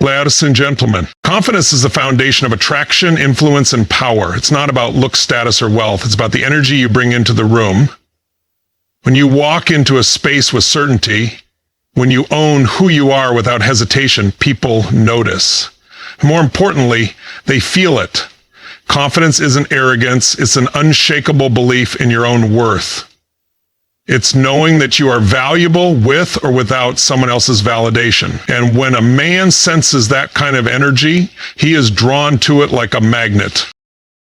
Ladies and gentlemen, confidence is the foundation of attraction, influence, and power. It's not about looks, status, or wealth. It's about the energy you bring into the room. When you walk into a space with certainty, when you own who you are without hesitation, people notice. More importantly, they feel it. Confidence isn't arrogance. It's an unshakable belief in your own worth. It's knowing that you are valuable with or without someone else's validation. And when a man senses that kind of energy, he is drawn to it like a magnet.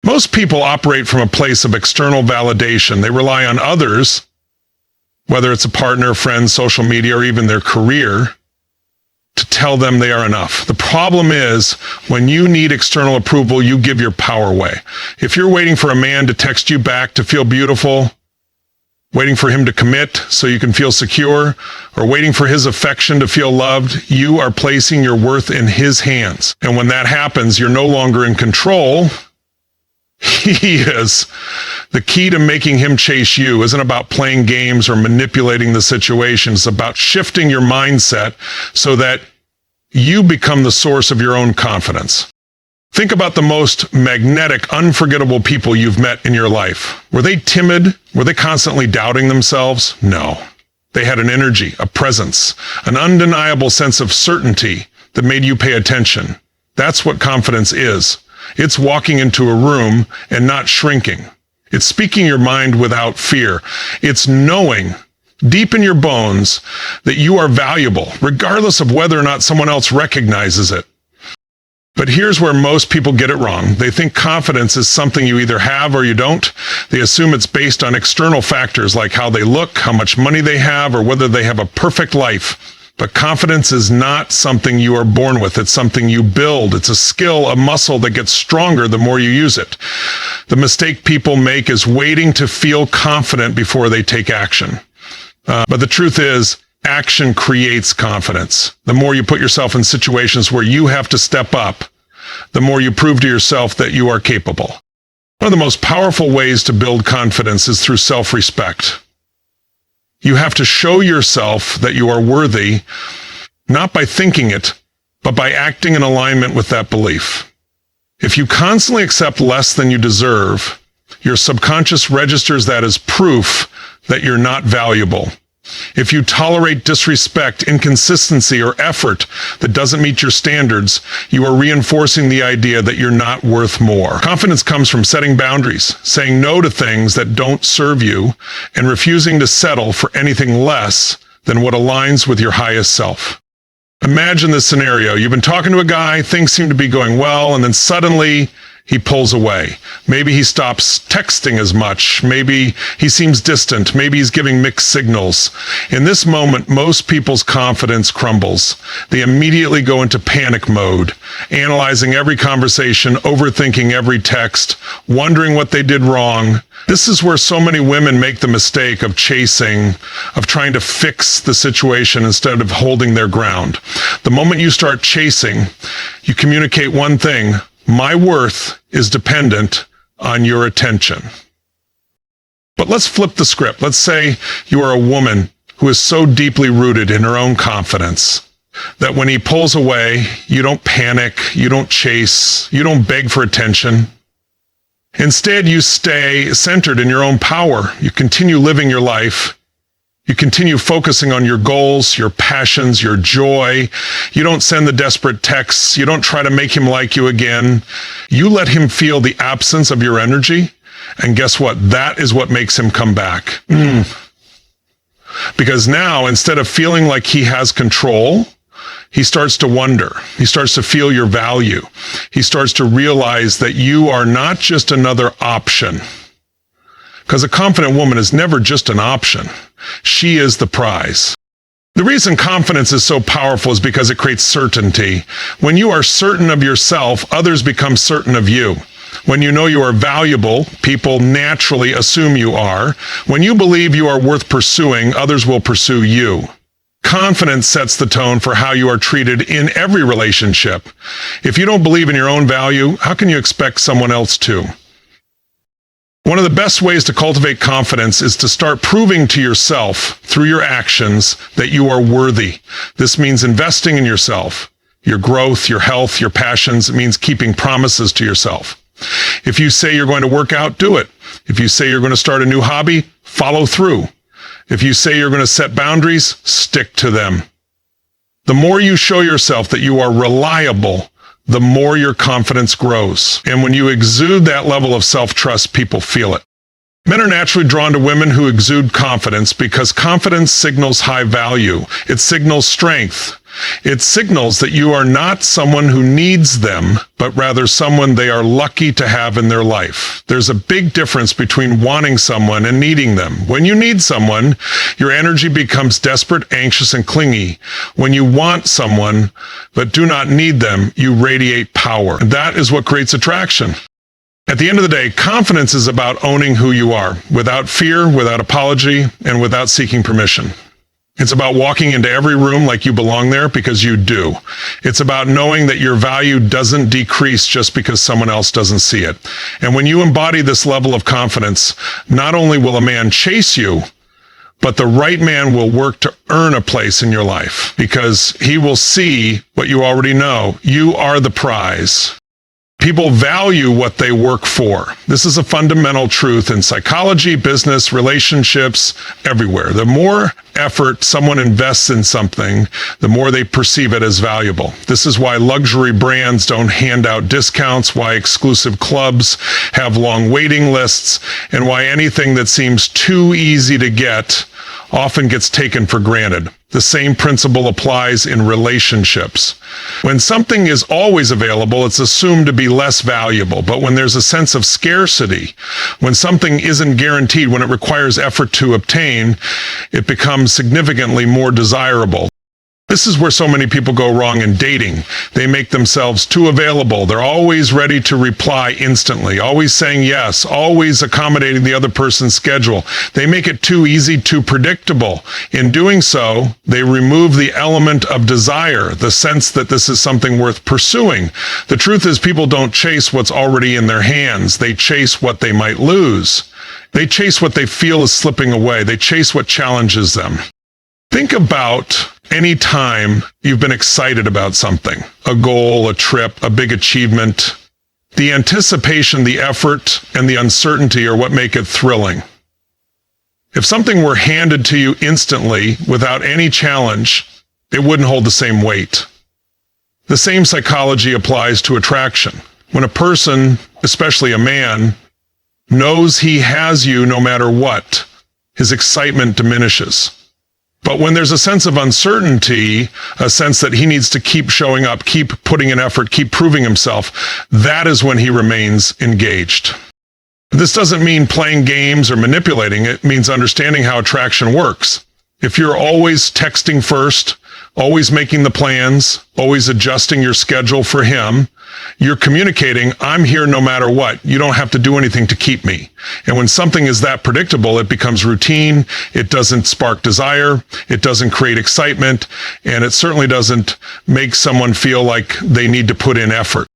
Most people operate from a place of external validation. They rely on others, whether it's a partner, friend, social media, or even their career, to tell them they are enough. The problem is, when you need external approval, you give your power away. If you're waiting for a man to text you back to feel beautiful, waiting for him to commit so you can feel secure, or waiting for his affection to feel loved, you are placing your worth in his hands. And when that happens, you're no longer in control. He is. The key to making him chase you isn't about playing games or manipulating the situation. It's about shifting your mindset so that you become the source of your own confidence. Think about the most magnetic, unforgettable people you've met in your life. Were they timid? Were they constantly doubting themselves? No. They had an energy, a presence, an undeniable sense of certainty that made you pay attention. That's what confidence is. It's walking into a room and not shrinking. It's speaking your mind without fear. It's knowing deep in your bones that you are valuable, regardless of whether or not someone else recognizes it. But here's where most people get it wrong. They think confidence is something you either have or you don't. They assume it's based on external factors like how they look, how much money they have, or whether they have a perfect life. But confidence is not something you are born with. It's something you build. It's a skill, a muscle that gets stronger the more you use it. The mistake people make is waiting to feel confident before they take action. But the truth is, action creates confidence. The more you put yourself in situations where you have to step up, the more you prove to yourself that you are capable. One of the most powerful ways to build confidence is through self-respect. You have to show yourself that you are worthy, not by thinking it, but by acting in alignment with that belief. If you constantly accept less than you deserve, your subconscious registers that as proof that you're not valuable. If you tolerate disrespect, inconsistency, or effort that doesn't meet your standards, you are reinforcing the idea that you're not worth more. Confidence comes from setting boundaries, saying no to things that don't serve you, and refusing to settle for anything less than what aligns with your highest self. Imagine this scenario. You've been talking to a guy, things seem to be going well, and then suddenly he pulls away. Maybe he stops texting as much. Maybe he seems distant. Maybe he's giving mixed signals. In this moment, most people's confidence crumbles. They immediately go into panic mode, analyzing every conversation, overthinking every text, wondering what they did wrong. This is where so many women make the mistake of chasing, of trying to fix the situation instead of holding their ground. The moment you start chasing, you communicate one thing: my worth is dependent on your attention. But let's flip the script. Let's say you are a woman who is so deeply rooted in her own confidence that when he pulls away, you don't panic, you don't chase, you don't beg for attention. Instead, you stay centered in your own power. You continue living your life. You continue focusing on your goals, your passions, your joy. You don't send the desperate texts. You don't try to make him like you again. You let him feel the absence of your energy. And guess what? That is what makes him come back. Because now, instead of feeling like he has control, he starts to wonder. He starts to feel your value. He starts to realize that you are not just another option. Because a confident woman is never just an option. She is the prize. The reason confidence is so powerful is because it creates certainty. When you are certain of yourself, others become certain of you. When you know you are valuable, people naturally assume you are. When you believe you are worth pursuing, others will pursue you. Confidence sets the tone for how you are treated in every relationship. If you don't believe in your own value, how can you expect someone else to? One of the best ways to cultivate confidence is to start proving to yourself through your actions that you are worthy. This means investing in yourself, your growth, your health, your passions. It means keeping promises to yourself. If you say you're going to work out, do it. If you say you're going to start a new hobby, follow through. If you say you're going to set boundaries, stick to them. The more you show yourself that you are reliable, the more your confidence grows. And when you exude that level of self-trust, people feel it. Men are naturally drawn to women who exude confidence because confidence signals high value. It signals strength. It signals that you are not someone who needs them, but rather someone they are lucky to have in their life. There's a big difference between wanting someone and needing them. When you need someone, your energy becomes desperate, anxious, and clingy. When you want someone, but do not need them, you radiate power. And that is what creates attraction. At the end of the day, confidence is about owning who you are, without fear, without apology, and without seeking permission. It's about walking into every room like you belong there because you do. It's about knowing that your value doesn't decrease just because someone else doesn't see it. And when you embody this level of confidence, not only will a man chase you, but the right man will work to earn a place in your life because he will see what you already know. You are the prize. People value what they work for. This is a fundamental truth in psychology, business, relationships, everywhere. The more effort someone invests in something, the more they perceive it as valuable. This is why luxury brands don't hand out discounts, why exclusive clubs have long waiting lists, and why anything that seems too easy to get often gets taken for granted. The same principle applies in relationships. When something is always available, it's assumed to be less valuable. But when there's a sense of scarcity, when something isn't guaranteed, when it requires effort to obtain, it becomes significantly more desirable. This is where so many people go wrong in dating. They make themselves too available. They're always ready to reply instantly, always saying yes, always accommodating the other person's schedule. They make it too easy, too predictable. In doing so, they remove the element of desire, the sense that this is something worth pursuing. The truth is, people don't chase what's already in their hands. They chase what they might lose. They chase what they feel is slipping away. They chase what challenges them. Think about any time you've been excited about something, a goal, a trip, a big achievement. The anticipation, the effort, and the uncertainty are what make it thrilling. If something were handed to you instantly without any challenge, it wouldn't hold the same weight. The same psychology applies to attraction. When a person, especially a man, knows he has you no matter what, his excitement diminishes. But when there's a sense of uncertainty, a sense that he needs to keep showing up, keep putting in effort, keep proving himself, that is when he remains engaged. This doesn't mean playing games or manipulating. It means understanding how attraction works. If you're always texting first, always making the plans, always adjusting your schedule for him, you're communicating, I'm here no matter what. You don't have to do anything to keep me. And when something is that predictable, it becomes routine. It doesn't spark desire. It doesn't create excitement. And it certainly doesn't make someone feel like they need to put in effort.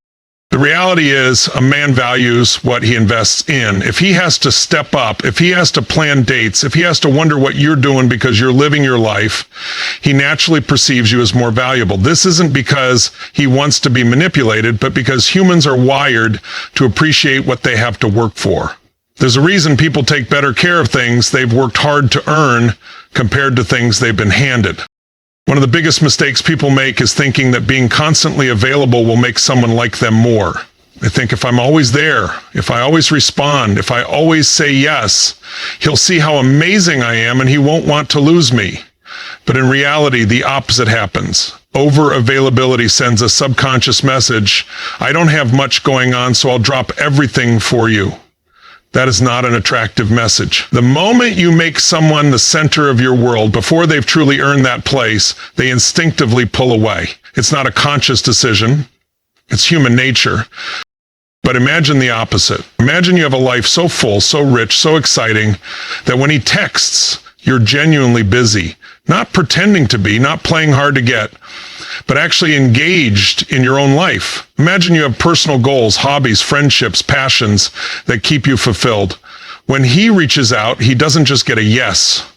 The reality is a man values what he invests in. If he has to step up, if he has to plan dates, if he has to wonder what you're doing because you're living your life, he naturally perceives you as more valuable. This isn't because he wants to be manipulated, but because humans are wired to appreciate what they have to work for. There's a reason people take better care of things they've worked hard to earn compared to things they've been handed. One of the biggest mistakes people make is thinking that being constantly available will make someone like them more. They think if I'm always there, if I always respond, if I always say yes, he'll see how amazing I am and he won't want to lose me. But in reality, the opposite happens. Over-availability sends a subconscious message, I don't have much going on, so I'll drop everything for you. That is not an attractive message. The moment you make someone the center of your world, before they've truly earned that place, they instinctively pull away. It's not a conscious decision. It's human nature. But imagine the opposite. Imagine you have a life so full, so rich, so exciting, that when he texts, you're genuinely busy. Not pretending to be, not playing hard to get, but actually engaged in your own life. Imagine you have personal goals, hobbies, friendships, passions that keep you fulfilled. When he reaches out, he doesn't just get a yes.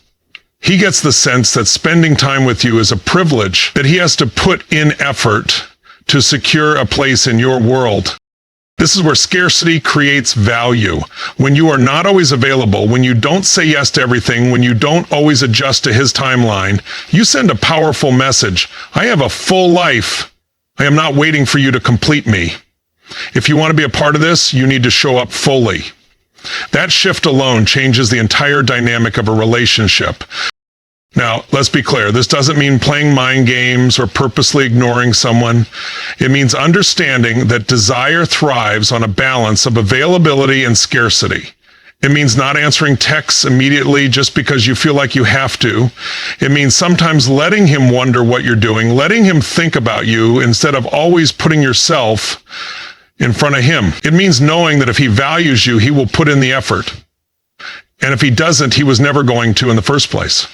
He gets the sense that spending time with you is a privilege, that he has to put in effort, to secure a place in your world. This is where scarcity creates value. When you are not always available, when you don't say yes to everything, when you don't always adjust to his timeline, you send a powerful message. I have a full life. I am not waiting for you to complete me. If you want to be a part of this, you need to show up fully. That shift alone changes the entire dynamic of a relationship. Now, let's be clear. This doesn't mean playing mind games or purposely ignoring someone. It means understanding that desire thrives on a balance of availability and scarcity. It means not answering texts immediately just because you feel like you have to. It means sometimes letting him wonder what you're doing, letting him think about you instead of always putting yourself in front of him. It means knowing that if he values you, he will put in the effort. And if he doesn't, he was never going to in the first place.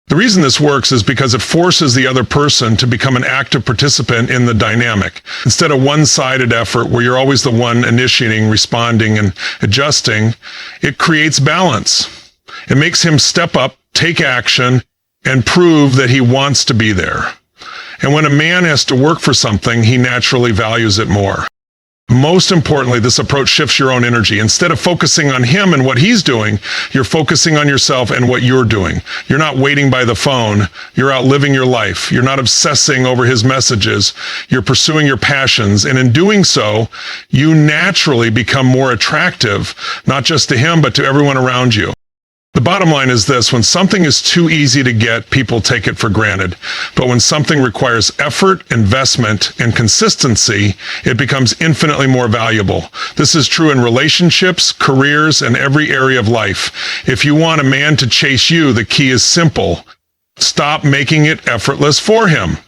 The reason this works is because it forces the other person to become an active participant in the dynamic. Instead of one-sided effort where you're always the one initiating, responding, and adjusting, it creates balance. It makes him step up, take action, and prove that he wants to be there. And when a man has to work for something, he naturally values it more. Most importantly, this approach shifts your own energy. Instead of focusing on him and what he's doing, you're focusing on yourself and what you're doing. You're not waiting by the phone. You're out living your life. You're not obsessing over his messages. You're pursuing your passions. And in doing so, you naturally become more attractive, not just to him, but to everyone around you. The bottom line is this: when something is too easy to get, people take it for granted. But when something requires effort, investment, and consistency, it becomes infinitely more valuable. This is true in relationships, careers, and every area of life. If you want a man to chase you, the key is simple. Stop making it effortless for him.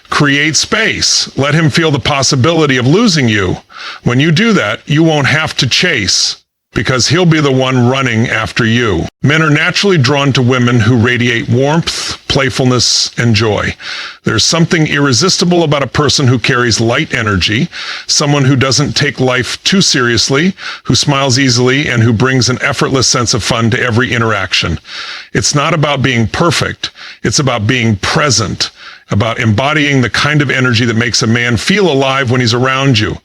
Create space. Let him feel the possibility of losing you. When you do that, you won't have to chase, because he'll be the one running after you. Men are naturally drawn to women who radiate warmth, playfulness, and joy. There's something irresistible about a person who carries light energy, someone who doesn't take life too seriously, who smiles easily, and who brings an effortless sense of fun to every interaction. It's not about being perfect. It's about being present, about embodying the kind of energy that makes a man feel alive when he's around you.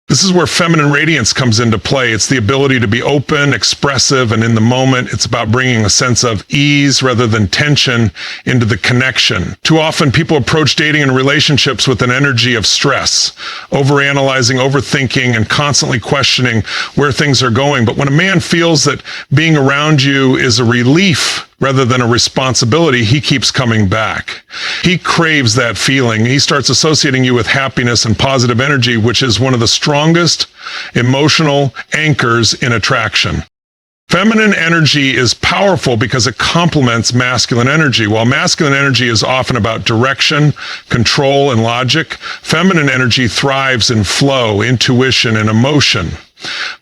This is where feminine radiance comes into play. It's the ability to be open, expressive, and in the moment. It's about bringing a sense of ease rather than tension into the connection. Too often, people approach dating and relationships with an energy of stress, overanalyzing, overthinking, and constantly questioning where things are going. But when a man feels that being around you is a relief rather than a responsibility, he keeps coming back. He craves that feeling. He starts associating you with happiness and positive energy, which is one of the strongest emotional anchors in attraction. Feminine energy is powerful because it complements masculine energy. While masculine energy is often about direction, control, and logic, feminine energy thrives in flow, intuition, and emotion.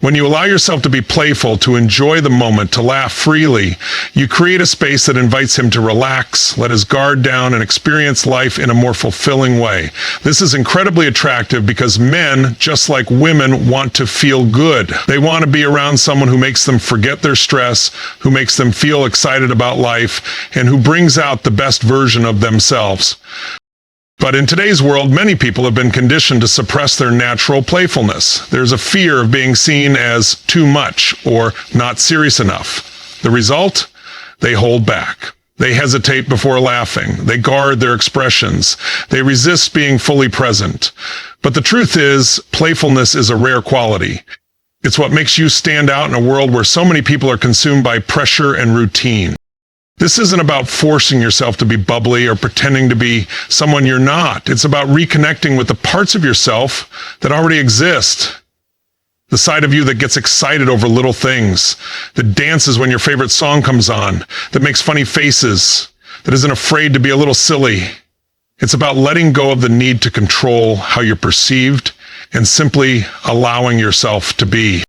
When you allow yourself to be playful, to enjoy the moment, to laugh freely, you create a space that invites him to relax, let his guard down, and experience life in a more fulfilling way. This is incredibly attractive because men, just like women, want to feel good. They want to be around someone who makes them forget their stress, who makes them feel excited about life, and who brings out the best version of themselves. But in today's world, many people have been conditioned to suppress their natural playfulness. There's a fear of being seen as too much or not serious enough. The result? They hold back. They hesitate before laughing. They guard their expressions. They resist being fully present. But the truth is, playfulness is a rare quality. It's what makes you stand out in a world where so many people are consumed by pressure and routine. This isn't about forcing yourself to be bubbly or pretending to be someone you're not. It's about reconnecting with the parts of yourself that already exist. The side of you that gets excited over little things, that dances when your favorite song comes on, that makes funny faces, that isn't afraid to be a little silly. It's about letting go of the need to control how you're perceived and simply allowing yourself to be.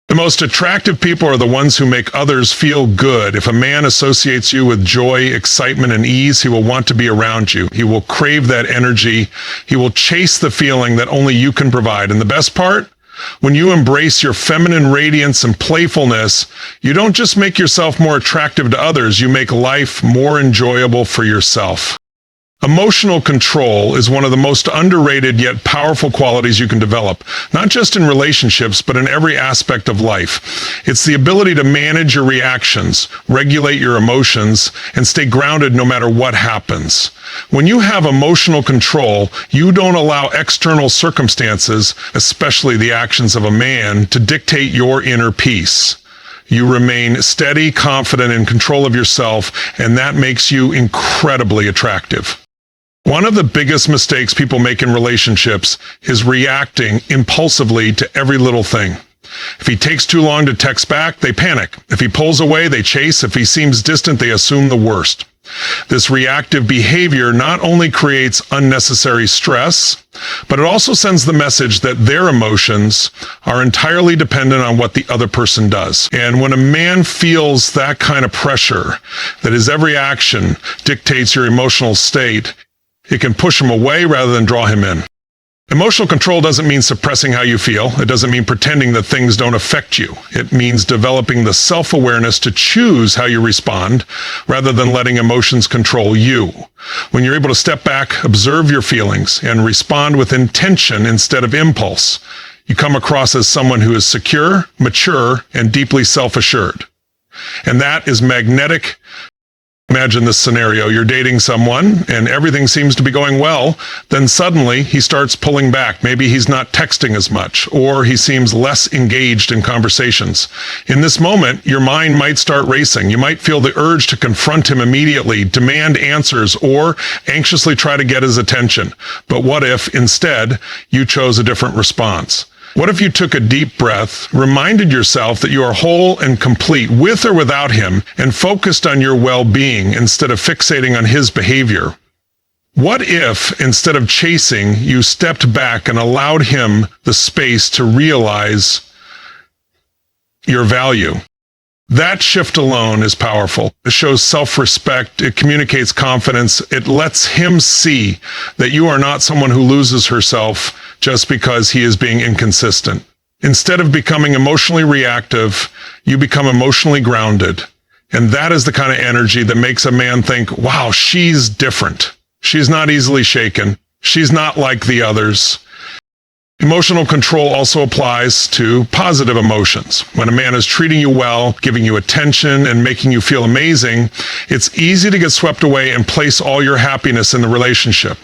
The most attractive people are the ones who make others feel good. If a man associates you with joy, excitement, and ease, he will want to be around you. He will crave that energy. He will chase the feeling that only you can provide. And the best part? When you embrace your feminine radiance and playfulness, you don't just make yourself more attractive to others, you make life more enjoyable for yourself. Emotional control is one of the most underrated yet powerful qualities you can develop, not just in relationships, but in every aspect of life. It's the ability to manage your reactions, regulate your emotions, and stay grounded no matter what happens. When you have emotional control, you don't allow external circumstances, especially the actions of a man, to dictate your inner peace. You remain steady, confident, in control of yourself, and that makes you incredibly attractive. One of the biggest mistakes people make in relationships is reacting impulsively to every little thing. If he takes too long to text back, they panic. If he pulls away, they chase. If he seems distant, they assume the worst. This reactive behavior not only creates unnecessary stress, but it also sends the message that their emotions are entirely dependent on what the other person does. And when a man feels that kind of pressure, that his every action dictates your emotional state, it can push him away rather than draw him in. Emotional control doesn't mean suppressing how you feel. It doesn't mean pretending that things don't affect you. It means developing the self-awareness to choose how you respond rather than letting emotions control you. When you're able to step back, observe your feelings, and respond with intention instead of impulse, you come across as someone who is secure, mature, and deeply self-assured. And that is magnetic. Imagine this scenario. You're dating someone and everything seems to be going well. Then suddenly he starts pulling back. Maybe he's not texting as much, or he seems less engaged in conversations. In this moment, your mind might start racing. You might feel the urge to confront him immediately, demand answers, or anxiously try to get his attention. But what if instead you chose a different response? What if you took a deep breath, reminded yourself that you are whole and complete with or without him, and focused on your well-being instead of fixating on his behavior? What if, instead of chasing, you stepped back and allowed him the space to realize your value? That shift alone is powerful. It shows self-respect. It communicates confidence. It lets him see that you are not someone who loses herself just because he is being inconsistent. Instead of becoming emotionally reactive, you become emotionally grounded. And that is the kind of energy that makes a man think, wow, she's different. She's not easily shaken. She's not like the others. Emotional control also applies to positive emotions. When a man is treating you well, giving you attention, and making you feel amazing, it's easy to get swept away and place all your happiness in the relationship.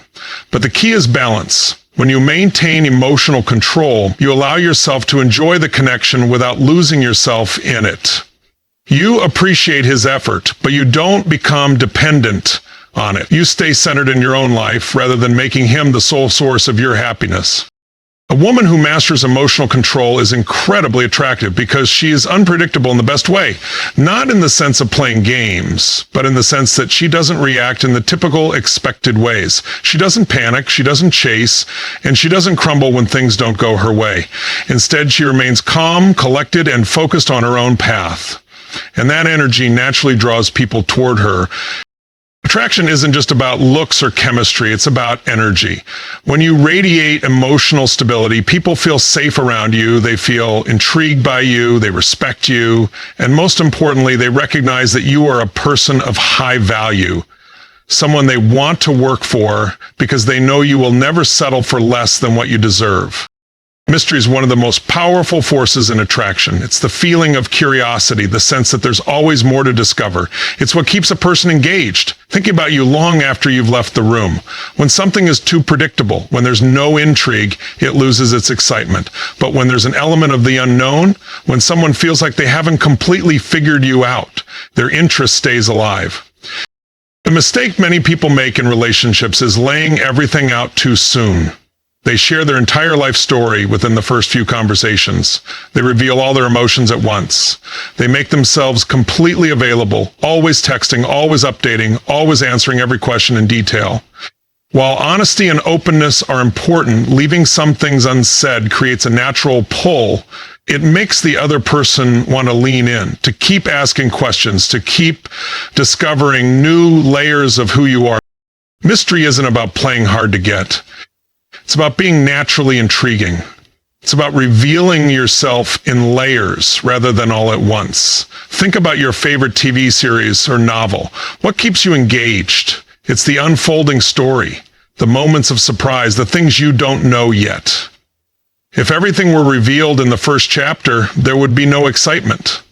But the key is balance. When you maintain emotional control, you allow yourself to enjoy the connection without losing yourself in it. You appreciate his effort, but you don't become dependent on it. You stay centered in your own life rather than making him the sole source of your happiness. A woman who masters emotional control is incredibly attractive because she is unpredictable in the best way. Not in the sense of playing games, but in the sense that she doesn't react in the typical expected ways. She doesn't panic, she doesn't chase, and she doesn't crumble when things don't go her way. Instead, she remains calm, collected, and focused on her own path. And that energy naturally draws people toward her. Attraction isn't just about looks or chemistry, it's about energy. When you radiate emotional stability, people feel safe around you, they feel intrigued by you, they respect you, and most importantly, they recognize that you are a person of high value, someone they want to work for because they know you will never settle for less than what you deserve. Mystery is one of the most powerful forces in attraction. It's the feeling of curiosity, the sense that there's always more to discover. It's what keeps a person engaged, thinking about you long after you've left the room. When something is too predictable, when there's no intrigue, it loses its excitement. But when there's an element of the unknown, when someone feels like they haven't completely figured you out, their interest stays alive. The mistake many people make in relationships is laying everything out too soon. They share their entire life story within the first few conversations. They reveal all their emotions at once. They make themselves completely available, always texting, always updating, always answering every question in detail. While honesty and openness are important, leaving some things unsaid creates a natural pull. It makes the other person want to lean in, to keep asking questions, to keep discovering new layers of who you are. Mystery isn't about playing hard to get. It's about being naturally intriguing. It's about revealing yourself in layers rather than all at once. Think about your favorite TV series or novel. What keeps you engaged? It's the unfolding story, the moments of surprise, the things you don't know yet. If everything were revealed in the first chapter, there would be no excitement.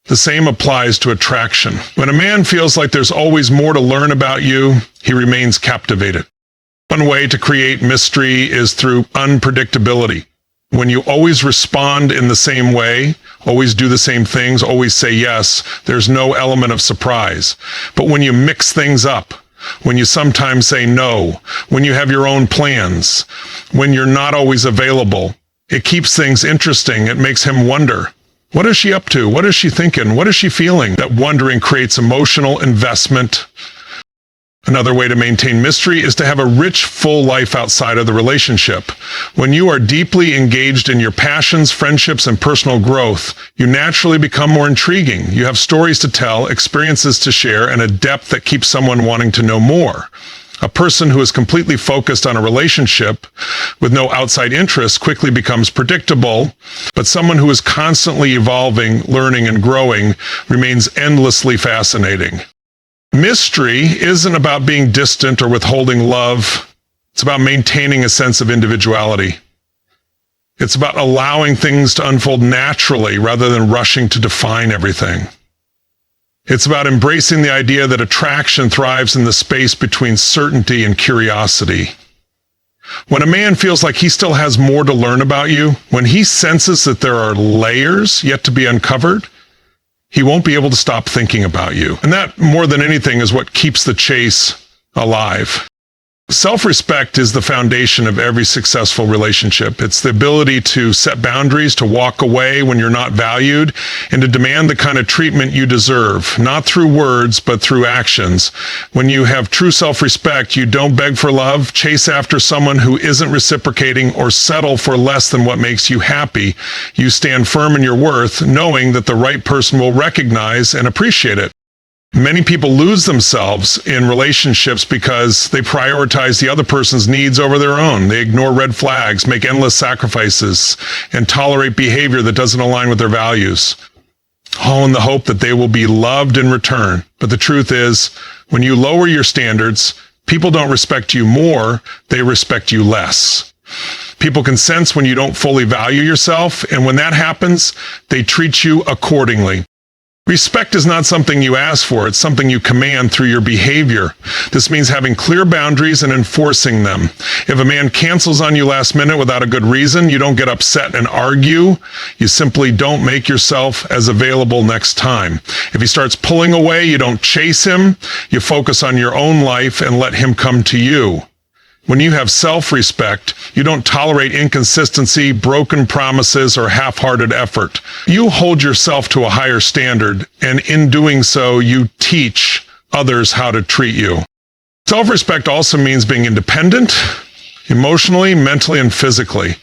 The same applies to attraction. When a man feels like there's always more to learn about you, he remains captivated. One way to create mystery is through unpredictability. When you always respond in the same way, always do the same things, always say yes, there's no element of surprise. But when you mix things up, when you sometimes say no, when you have your own plans, when you're not always available, it keeps things interesting. It makes him wonder, what is she up to? What is she thinking? What is she feeling? That wondering creates emotional investment. Another way to maintain mystery is to have a rich, full life outside of the relationship. When you are deeply engaged in your passions, friendships, and personal growth, you naturally become more intriguing. You have stories to tell, experiences to share, and a depth that keeps someone wanting to know more. A person who is completely focused on a relationship with no outside interests quickly becomes predictable, but someone who is constantly evolving, learning, and growing remains endlessly fascinating. Mystery isn't about being distant or withholding love. It's about maintaining a sense of individuality. It's about allowing things to unfold naturally rather than rushing to define everything. It's about embracing the idea that attraction thrives in the space between certainty and curiosity. When a man feels like he still has more to learn about you, when he senses that there are layers yet to be uncovered, he won't be able to stop thinking about you. And that, more than anything, is what keeps the chase alive. Self-respect is the foundation of every successful relationship. It's the ability to set boundaries, to walk away when you're not valued, and to demand the kind of treatment you deserve, not through words, but through actions. When you have true self-respect, you don't beg for love, chase after someone who isn't reciprocating, or settle for less than what makes you happy. You stand firm in your worth, knowing that the right person will recognize and appreciate it. Many people lose themselves in relationships because they prioritize the other person's needs over their own. They ignore red flags, make endless sacrifices, and tolerate behavior that doesn't align with their values, all in the hope that they will be loved in return. But the truth is, when you lower your standards, people don't respect you more, they respect you less. People can sense when you don't fully value yourself, and when that happens, they treat you accordingly. Respect is not something you ask for, it's something you command through your behavior. This means having clear boundaries and enforcing them. If a man cancels on you last minute without a good reason, you don't get upset and argue. You simply don't make yourself as available next time. If he starts pulling away, you don't chase him. You focus on your own life and let him come to you. When you have self-respect, you don't tolerate inconsistency, broken promises, or half-hearted effort. You hold yourself to a higher standard, and in doing so, you teach others how to treat you. Self-respect also means being independent, emotionally, mentally, and physically.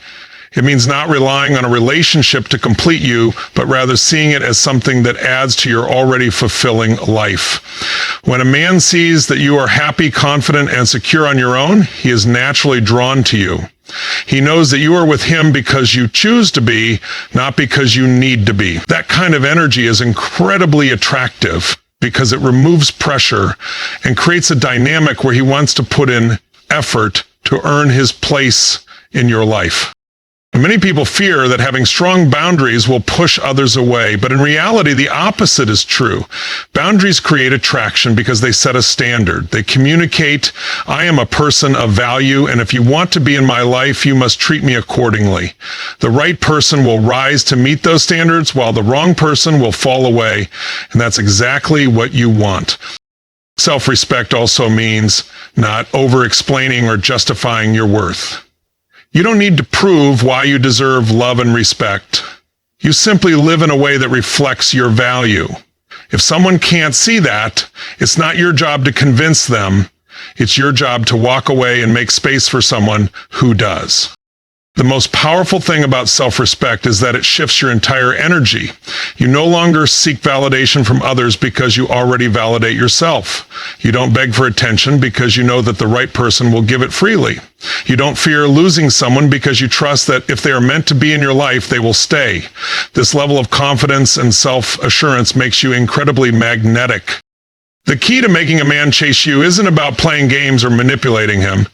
It means not relying on a relationship to complete you, but rather seeing it as something that adds to your already fulfilling life. When a man sees that you are happy, confident, and secure on your own, he is naturally drawn to you. He knows that you are with him because you choose to be, not because you need to be. That kind of energy is incredibly attractive because it removes pressure and creates a dynamic where he wants to put in effort to earn his place in your life. Many people fear that having strong boundaries will push others away, but in reality, the opposite is true. Boundaries create attraction because they set a standard. They communicate, I am a person of value, and if you want to be in my life, you must treat me accordingly. The right person will rise to meet those standards, while the wrong person will fall away, and that's exactly what you want. Self-respect also means not over-explaining or justifying your worth. You don't need to prove why you deserve love and respect. You simply live in a way that reflects your value. If someone can't see that, it's not your job to convince them. It's your job to walk away and make space for someone who does. The most powerful thing about self-respect is that it shifts your entire energy. You no longer seek validation from others because you already validate yourself. You don't beg for attention because you know that the right person will give it freely. You don't fear losing someone because you trust that if they are meant to be in your life, they will stay. This level of confidence and self-assurance makes you incredibly magnetic. The key to making a man chase you isn't about playing games or manipulating him.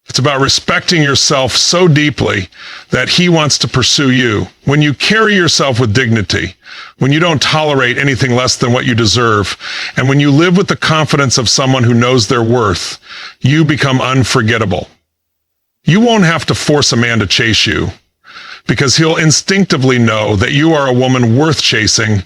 It's about respecting yourself so deeply that he wants to pursue you. When you carry yourself with dignity, when you don't tolerate anything less than what you deserve, and when you live with the confidence of someone who knows their worth, you become unforgettable. You won't have to force a man to chase you, because he'll instinctively know that you are a woman worth chasing